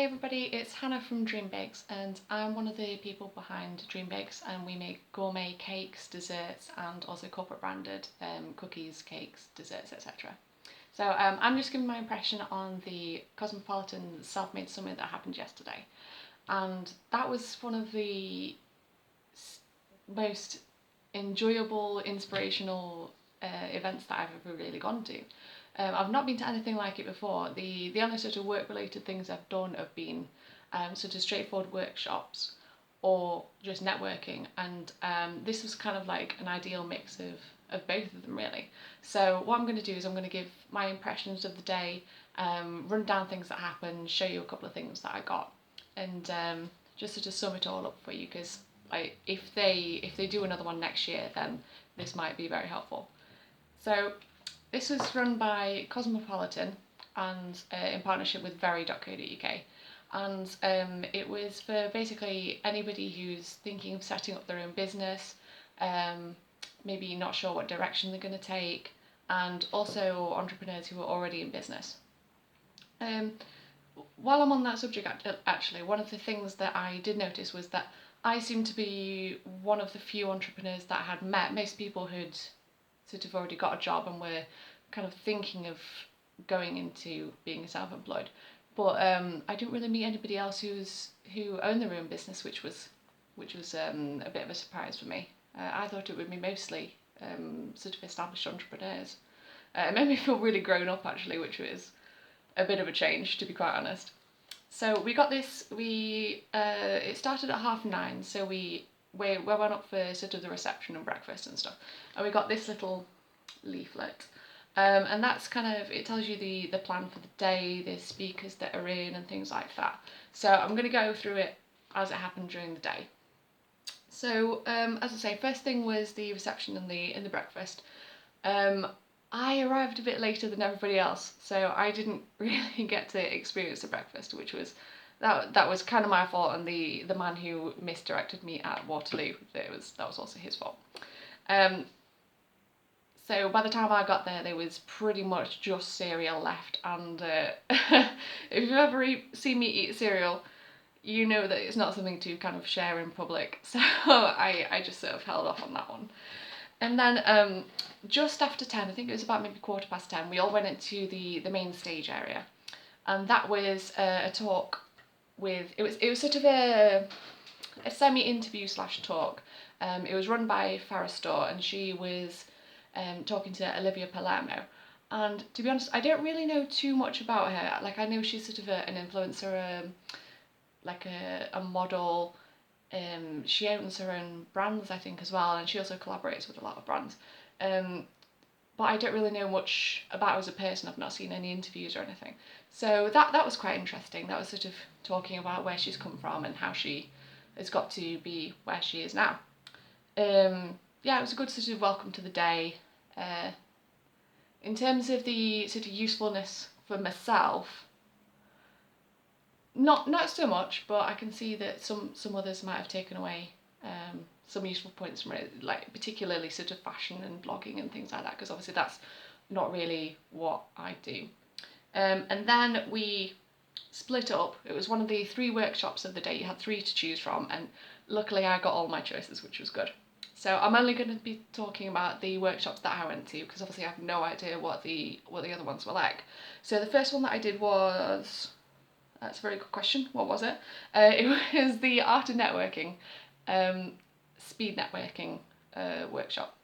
Hi everybody, it's Hannah from Dream Bakes, and I'm one of the people behind Dream Bakes, and we make gourmet cakes, desserts and also corporate branded cookies, cakes, desserts, etc. So I'm just giving my impression on the Cosmopolitan Self Made Summary that happened yesterday, and that was one of the most enjoyable, inspirational events that I've ever really gone to. I've not been to anything like it before. The only sort of work-related things I've done have been sort of straightforward workshops or just networking, and this was kind of like an ideal mix of both of them really. So what I'm going to do is I'm going to give my impressions of the day, run down things that happened, show you a couple of things that I got, and just sort of sum it all up for you, because like if they do another one next year, then this might be very helpful. So this was run by Cosmopolitan and in partnership with very.co.uk, and it was for basically anybody who's thinking of setting up their own business, maybe not sure what direction they're going to take, and also entrepreneurs who are already in business. While I'm on that subject, actually, one of the things that I did notice was that I seem to be one of the few entrepreneurs that I had met. Most people who'd sort of already got a job and were kind of thinking of going into being self-employed, but I didn't really meet anybody else who owned their own business, which was a bit of a surprise for me. I thought it would be mostly sort of established entrepreneurs. It made me feel really grown up actually, which was a bit of a change, to be quite honest. So we got this. It started at 9:30, so we went up for sort of the reception and breakfast and stuff, and we got this little leaflet, and that's kind of, it tells you the plan for the day, the speakers that are in and things like that. So I'm going to go through it as it happened during the day. So as I say, first thing was the reception and the breakfast. I arrived a bit later than everybody else, so I didn't really get to experience the breakfast, which was that was kind of my fault, and the man who misdirected me at Waterloo, that was also his fault. So by the time I got there was pretty much just cereal left, and if you've ever seen me eat cereal, you know that it's not something to kind of share in public, so I just sort of held off on that one. And then just after 10, I think it was about maybe 10:15, we all went into the main stage area, and that was a talk with, it was sort of a semi-interview / talk. It was run by Farah Store, and she was talking to Olivia Palermo. And to be honest, I don't really know too much about her. Like, I know she's sort of an influencer, like a model. She owns her own brands, I think, as well, and she also collaborates with a lot of brands. But I don't really know much about her as a person. I've not seen any interviews or anything. So that was quite interesting. That was sort of talking about where she's come from and how she has got to be where she is now. Yeah, it was a good sort of welcome to the day. In terms of the sort of usefulness for myself, not so much, but I can see that some others might have taken away some useful points from it, like particularly sort of fashion and blogging and things like that, because obviously that's not really what I do. And then we split up. It was one of the 3 workshops of the day. You had 3 to choose from, and luckily I got all my choices, which was good. So I'm only going to be talking about the workshops that I went to, because obviously I have no idea what the other ones were like. So the first one that I did was, that's a very good question, what was it? It was the Art of Networking, speed networking workshop.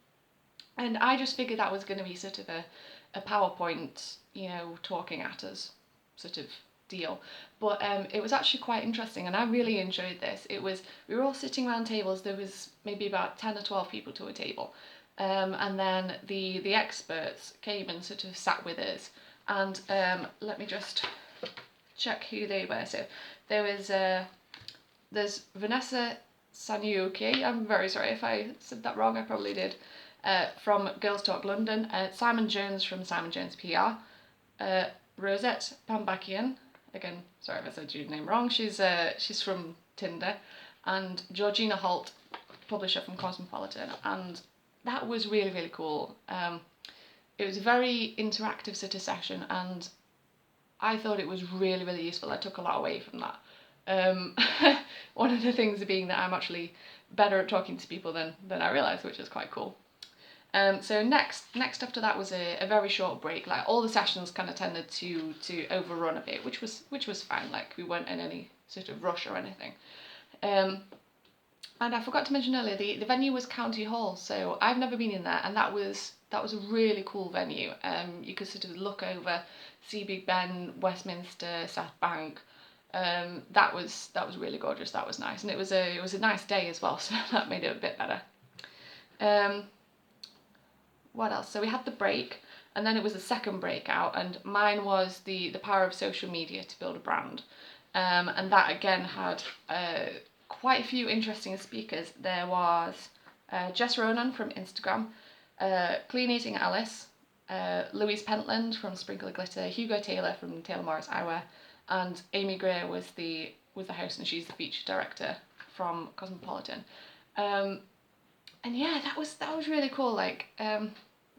And I just figured that was going to be sort of a PowerPoint, talking at us sort of deal. But it was actually quite interesting, and I really enjoyed this. We were all sitting around tables. There was maybe about 10 or 12 people to a table, and then the experts came and sort of sat with us. And let me just check who they were. So there's Vanessa Sanyuki. I'm very sorry if I said that wrong. I probably did. From Girls Talk London. Simon Jones from Simon Jones PR. Rosette Pambakian. Again, sorry if I said your name wrong. She's from Tinder. And Georgina Holt, publisher from Cosmopolitan. And that was really, really cool. It was a very interactive sort of session, and I thought it was really, really useful. I took a lot away from that. One of the things being that I'm actually better at talking to people than I realised, which is quite cool. So next after that was a very short break. Like all the sessions kind of tended to overrun a bit, which was fine. Like we weren't in any sort of rush or anything. And I forgot to mention earlier, the venue was County Hall, so I've never been in there, and that was a really cool venue. You could sort of look over, see Big Ben, Westminster, South Bank. That was really gorgeous. That was nice, and it was a nice day as well, so that made it a bit better. What else? So we had the break, and then it was the second breakout, and mine was the power of social media to build a brand, and that again had quite a few interesting speakers. There was Jess Ronan from Instagram, Clean Eating Alice, Louise Pentland from Sprinkle Glitter, Hugo Taylor from Taylor Morris Eyewear, and Amy Greer was the host, and she's the feature director from Cosmopolitan. And yeah, that was really cool. Like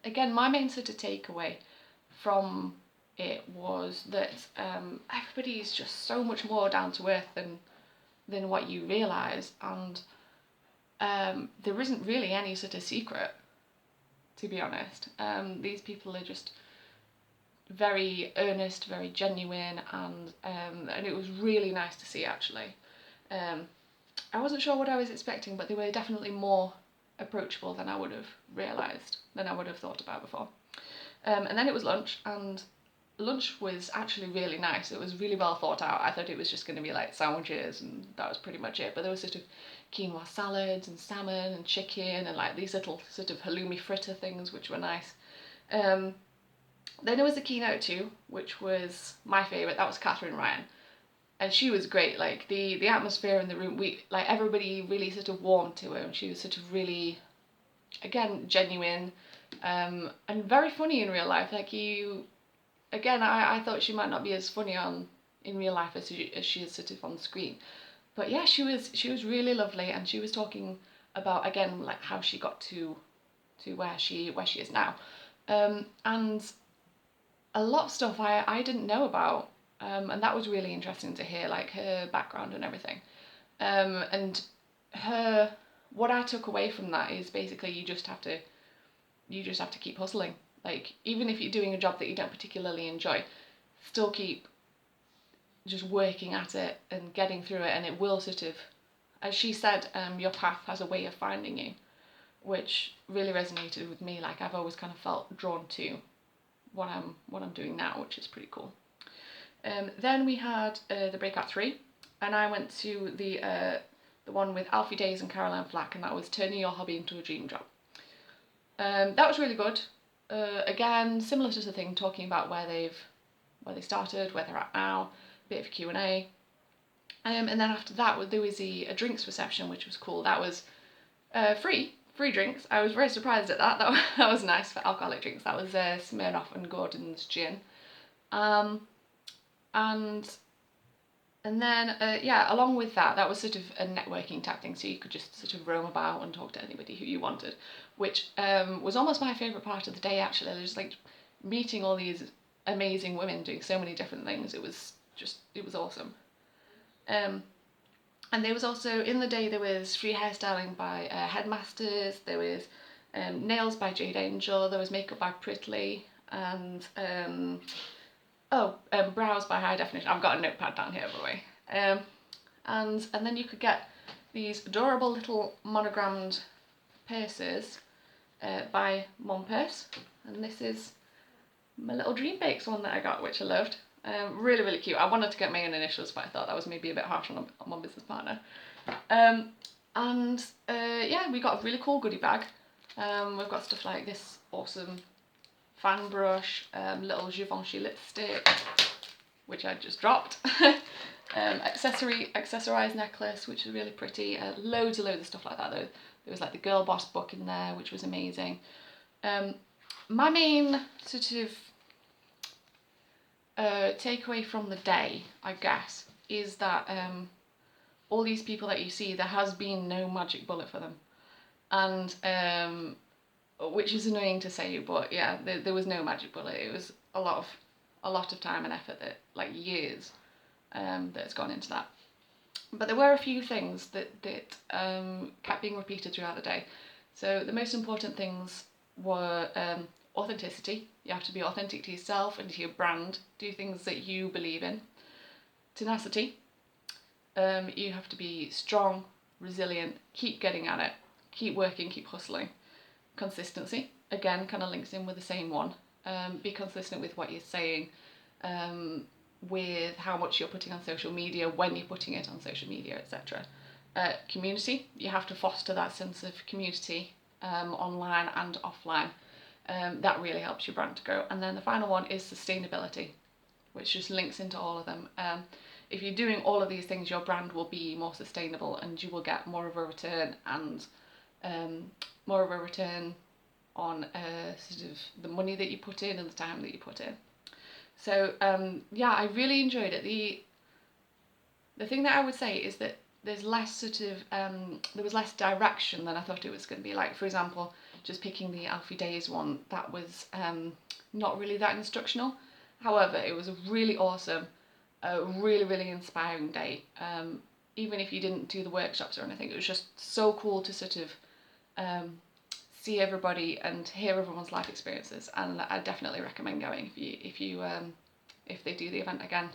again, my main sort of takeaway from it was that everybody is just so much more down to earth than what you realise, and there isn't really any sort of secret, to be honest. These people are just very earnest, very genuine, and it was really nice to see, actually. I wasn't sure what I was expecting, but they were definitely more approachable than I would have realised, than I would have thought about before. And then it was lunch, and lunch was actually really nice. It was really well thought out. I thought it was just going to be like sandwiches and that was pretty much it, but there was sort of quinoa salads and salmon and chicken and like these little sort of halloumi fritter things, which were nice. Then there was the keynote too, which was my favourite. That was Katherine Ryan, and she was great. Like the atmosphere in the room, everybody really sort of warmed to her, and she was sort of really, again, genuine, and very funny in real life. Like I thought she might not be as funny in real life as she is sort of on screen, but yeah, she was really lovely, and she was talking about, again, like how she got to where she is now, and a lot of stuff I didn't know about, and that was really interesting to hear, like her background and everything, and what I took away from that is basically you just have to keep hustling. Like, even if you're doing a job that you don't particularly enjoy, still keep just working at it and getting through it, and it will sort of, as she said, your path has a way of finding you, which really resonated with me. Like, I've always kind of felt drawn to what I'm doing now, which is pretty cool. Then we had the breakout 3, and I went to the one with Alfie Days and Caroline Flack, and that was turning your hobby into a dream job. That was really good. Again, similar sort of thing, talking about where they started, where they're at now, a bit of Q&A. And then after that, there was a drinks reception, which was cool. That was free drinks. I was very surprised at that. That was nice for alcoholic drinks. That was Smirnoff and Gordon's gin. And then, yeah, along with that was sort of a networking type thing, so you could just sort of roam about and talk to anybody who you wanted, which was almost my favourite part of the day, actually. Just like meeting all these amazing women doing so many different things. It was awesome. And there was also, in the day, there was free hairstyling by Headmasters, there was nails by Jade Angel, there was makeup by Pritley, and brows by High Definition. I've got a notepad down here, by the way. And then you could get these adorable little monogrammed purses by Mon Purse, and this is my little Dream Bakes one that I got, which I loved. Really, really cute. I wanted to get my own initials, but I thought that was maybe a bit harsh on my business partner. Yeah, we got a really cool goodie bag. We've got stuff like this awesome fan brush, little Givenchy lipstick, which I just dropped, accessorized necklace, which is really pretty, loads of stuff like that though. There was like the Girl Boss book in there, which was amazing. My main sort of takeaway from the day, I guess, is that all these people that you see, there has been no magic bullet for them, and which is annoying to say, but yeah, there was no magic bullet. It was a lot of a lot of time and effort, that like years that has gone into that. But there were a few things that kept being repeated throughout the day. So the most important things were authenticity. You have to be authentic to yourself and to your brand. Do things that you believe in. Tenacity. You have to be strong, resilient, keep getting at it, keep working, keep hustling. Consistency, again, kind of links in with the same one. Be consistent with what you're saying, with how much you're putting on social media, when you're putting it on social media, etc. Community, you have to foster that sense of community online and offline. That really helps your brand to grow. And then the final one is sustainability, which just links into all of them. If you're doing all of these things, your brand will be more sustainable and you will get more of a return, and more of a return on sort of the money that you put in and the time that you put in. So yeah, I really enjoyed it. The thing that I would say is that there's less sort of there was less direction than I thought it was going to be. Like, for example, just picking the Alfie Days one, that was not really that instructional. However, it was a really awesome, a really, really inspiring day. Even if you didn't do the workshops or anything, it was just so cool to sort of see everybody and hear everyone's life experiences. And I definitely recommend going if they do the event again.